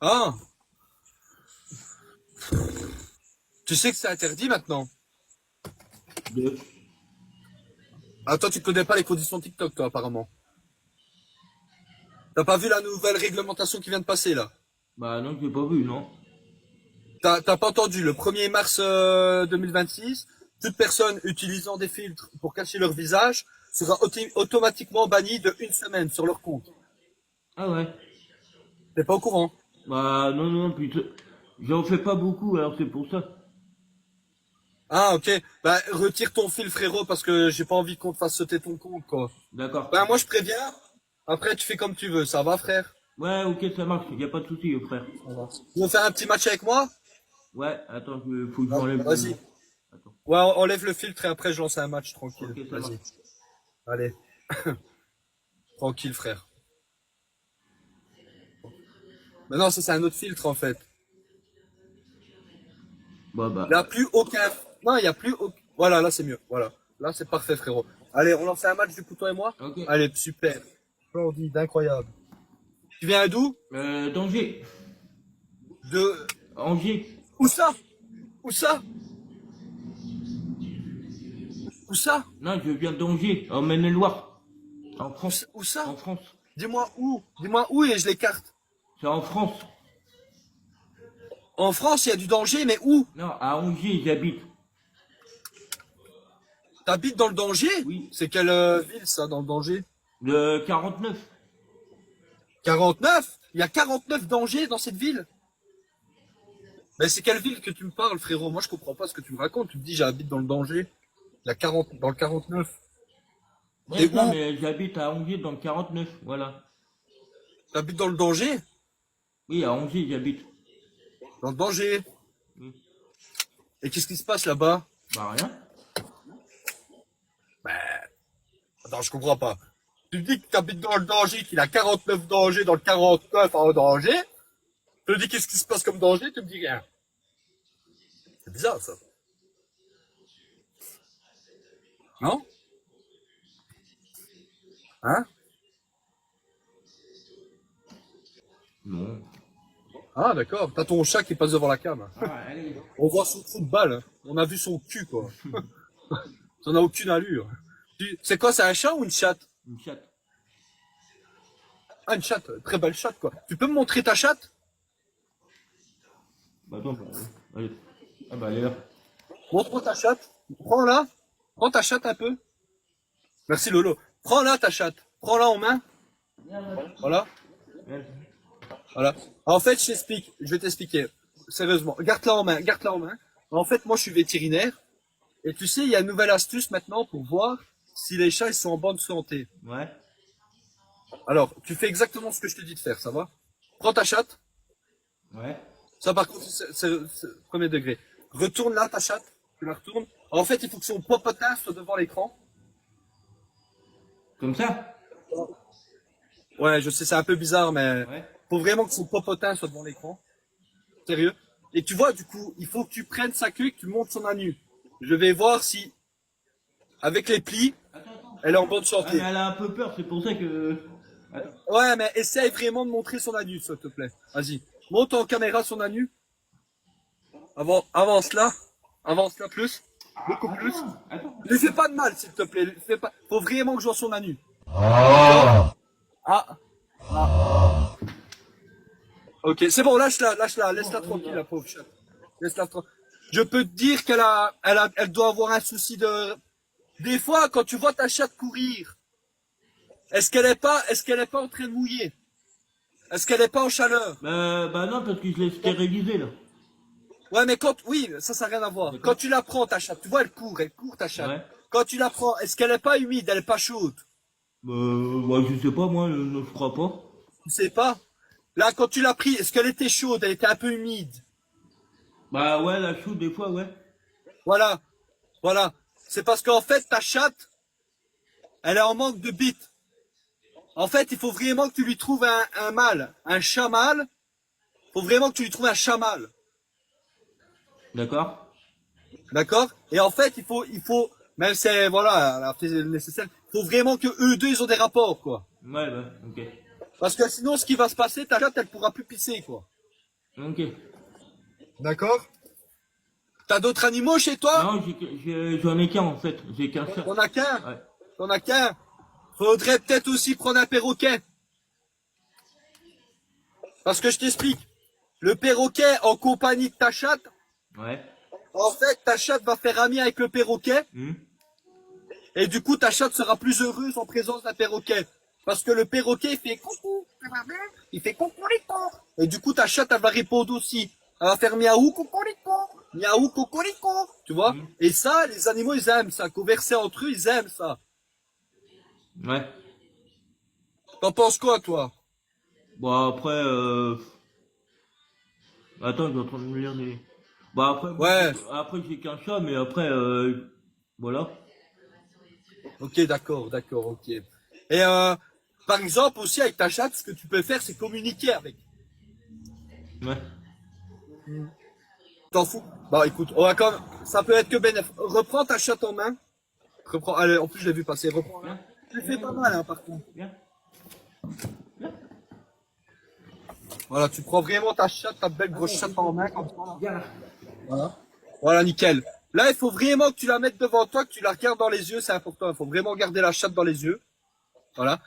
Ah, tu sais que c'est interdit maintenant. De... Ah, toi, tu connais pas les conditions TikTok, toi, apparemment. T'as pas vu la nouvelle réglementation qui vient de passer, là? Bah non, je l'ai pas vu, non. T'as pas entendu, le 1er mars 2026, toute personne utilisant des filtres pour cacher leur visage sera automatiquement bannie de 1 semaine sur leur compte. Ah ouais. T'es pas au courant? Bah non, non, puis j'en fais pas beaucoup, alors c'est pour ça. Ah, ok. Bah, retire ton fil, frérot, parce que j'ai pas envie qu'on te fasse sauter ton compte, quoi. D'accord. Ben, moi, je préviens. Après, tu fais comme tu veux. Ça va, frère? Ouais, ok, ça marche, y a pas de souci, frère. Ça va. Tu veux faire un petit match avec moi? Ouais, attends, faut que j'enlève le... Vas-y. Attends. Ouais, enlève le filtre et après, je lance un match tranquille. Ok, ça Vas-y. marche. Allez. Tranquille, frère. Mais non, ça, c'est un autre filtre, en fait. Bah, Il n'y a plus aucun. Non, il n'y a plus aucun. Voilà, là, c'est mieux. Voilà. Là, c'est parfait, frérot. Allez, on lance un match du coup, toi et moi? ok. Allez, super. Splendide, incroyable. Tu viens d'où? Danger. De. Angers. Où ça? Où ça? Où ça? Non, je viens d'Angers, en Maine-et-Loire. En Où France. ça? Où ça? En France. Dis-moi où? Dis-moi où et je l'écarte. C'est en France. En France, il y a du danger, mais où? Non, à Angers, j'habite. T'habites dans le danger? Oui. C'est quelle ville, ça, dans le danger? Le 49. 49? Il y a 49 dangers dans cette ville? Mais c'est quelle ville que tu me parles, frérot? Moi, je comprends pas ce que tu me racontes. Tu me dis, j'habite dans le danger. Il y a 40, dans le 49. Ouais, T'es non, où? mais j'habite à Angers dans le 49, voilà. T'habites dans le danger? Oui, à Angers, j'habite. Dans le danger. Oui. Et qu'est-ce qui se passe là-bas? Bah, rien. Ben, attends, je comprends pas. Tu me dis que t'habites dans le danger, qu'il y a 49 dangers dans le 49 en danger. Je te dis qu'est-ce qui se passe comme danger, tu me dis rien. C'est bizarre, ça. Non? Hein? Non. Ah, d'accord. T'as ton chat qui passe devant la cam. Ah, allez. On voit son trou de balle. On a vu son cul, quoi. Ça n'a aucune allure. C'est quoi, c'est un chat ou une chatte? Une chatte. Ah, une chatte. Très belle chatte, quoi. Tu peux me montrer ta chatte? Bah, attends, bah, allez. Ah, bah, elle est là. Montre-moi ta chatte. Prends-la. Prends ta chatte un peu. Merci, Lolo. Prends-la, ta chatte. Prends-la en main. Voilà. Ouais. Voilà. En fait, je t'explique. Je vais t'expliquer. Sérieusement. Garde-la en main. Garde-la en main. En fait, moi, je suis vétérinaire. Et tu sais, il y a une nouvelle astuce maintenant pour voir si les chats ils sont en bonne santé. Ouais. Alors, tu fais exactement ce que je te dis de faire, ça va? Prends ta chatte. Ouais. Ça, par contre, c'est premier degré. Retourne là, ta chatte. Tu la retournes. En fait, il faut que son popotin soit devant l'écran. Comme ça? Ouais, je sais, c'est un peu bizarre, mais Ouais. faut vraiment que son popotin soit devant l'écran. Sérieux. Et tu vois, du coup, il faut que tu prennes sa queue et que tu montes son anus. Je vais voir si, avec les plis, Attends, attends. elle est en bonne Ah, mais santé. elle a un peu peur, c'est pour ça que... Attends. Ouais, mais essaye vraiment de montrer son anus, s'il te plaît. Vas-y. Monte en caméra son anus. Avance là. Avance là plus. Beaucoup plus. Attends. Ne fais pas de mal, s'il te plaît. Fais pas... Faut vraiment que je vois son anus. D'accord. Ah. Ok, c'est bon, lâche-la, lâche-la. Laisse-la tranquille, la pauvre chatte. Laisse-la tranquille. Je peux te dire elle doit avoir un souci de... Des fois, quand tu vois ta chatte courir, est-ce qu'elle est pas en train de mouiller? Est-ce qu'elle est pas en chaleur? Bah non, parce que je l'ai stérilisé, là. Ouais, mais oui, ça n'a rien à voir. Quand D'accord. tu la prends, ta chatte, tu vois, elle court, ta chatte. Ouais. Quand tu la prends, est-ce qu'elle est pas humide, elle est pas chaude? Ouais, je sais pas, moi, je crois pas. Tu sais pas? Là, quand tu l'as pris, est-ce qu'elle était chaude, elle était un peu humide? Bah ouais, la chou, des fois, ouais. Voilà, voilà. C'est parce qu'en fait, ta chatte, elle est en manque de bite. En fait, il faut vraiment que tu lui trouves un mâle, un chat mâle. Faut vraiment que tu lui trouves un chat mâle. D'accord. D'accord? Et en fait, même si, voilà, elle a fait le nécessaire, il faut vraiment que eux deux, ils ont des rapports, quoi. Ouais, bah, ok. Parce que sinon, ce qui va se passer, ta chatte, elle pourra plus pisser, quoi. Ok. D'accord? T'as d'autres animaux chez toi? Non, j'en ai qu'un en fait. J'ai qu'un chat. T'en as qu'un? Ouais. T'en as qu'un? Faudrait peut-être aussi prendre un perroquet. Parce que je t'explique. Le perroquet en compagnie de ta chatte, Ouais. en fait, ta chatte va faire ami avec le perroquet. Hmm. Et du coup, ta chatte sera plus heureuse en présence d'un perroquet. Parce que le perroquet, il fait coucou, ça va bien? Il fait cocorico. Et du coup, ta chatte, elle va répondre aussi. Elle va faire miaou, cocorico. Miaou, cocorico. Tu vois? Mhm. Et ça, les animaux, ils aiment ça. Converser entre eux, ils aiment ça. Ouais. T'en penses quoi, toi? Bon après, attends, je suis en train de me lire des. Bah après, moi, Ouais. après j'ai qu'un chat, mais après, voilà. Ok, d'accord, d'accord, ok. Et par exemple, aussi avec ta chatte, ce que tu peux faire, c'est communiquer avec. Ouais. T'en fous? Bah écoute, on va quand même... Ça peut être que bénéf. Reprends ta chatte en main. Reprends. Allez, en plus, je l'ai vu passer. Reprends. Viens. Tu le fais pas mal, hein, par contre. Viens. Voilà, tu prends vraiment ta chatte, ta belle grosse chatte en main, comme ça. Viens là. Voilà. Voilà, nickel. Là, il faut vraiment que tu la mettes devant toi, que tu la regardes dans les yeux, c'est important. Il faut vraiment garder la chatte dans les yeux. Voilà.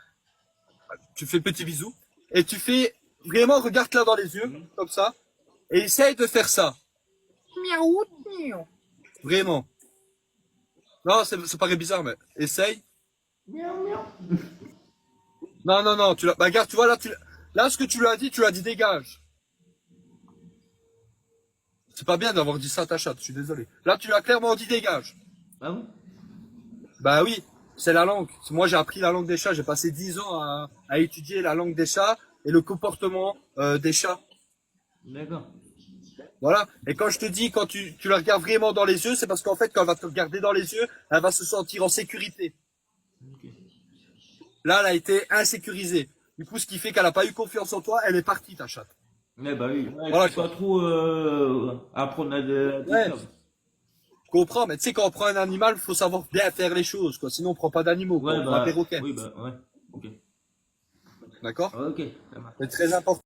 Tu fais petit bisou. Et tu fais vraiment, regarde-la dans les yeux, comme ça. Et essaye de faire ça. Miaou, miaou. Vraiment. Non, ça paraît bizarre, mais essaye. Non, non, non, tu l'as, bah, regarde, tu vois, là, ce que tu lui as dit dégage. C'est pas bien d'avoir dit ça à ta chatte, je suis désolé. Là, tu lui as clairement dit dégage. Ah bon? Bah oui, c'est la langue. Moi, j'ai appris la langue des chats, j'ai passé 10 ans à étudier la langue des chats et le comportement des chats. D'accord. Voilà. Et quand je te dis, quand tu la regardes vraiment dans les yeux, c'est parce qu'en fait, quand elle va te regarder dans les yeux, elle va se sentir en sécurité. Ok. Là, elle a été insécurisée. Du coup, ce qui fait qu'elle a pas eu confiance en toi, elle est partie, ta chatte. Ouais, bah oui. Ouais, Voilà, faut pas trop apprendre à des Ouais. chats. Je comprends, mais tu sais, quand on prend un animal, faut savoir bien faire les choses, quoi. Sinon, on prend pas d'animaux, quoi. Ouais, On prend un bah. perroquet. Oui, bah, ouais. Ok. D'accord? Ok, ça marche. C'est très important.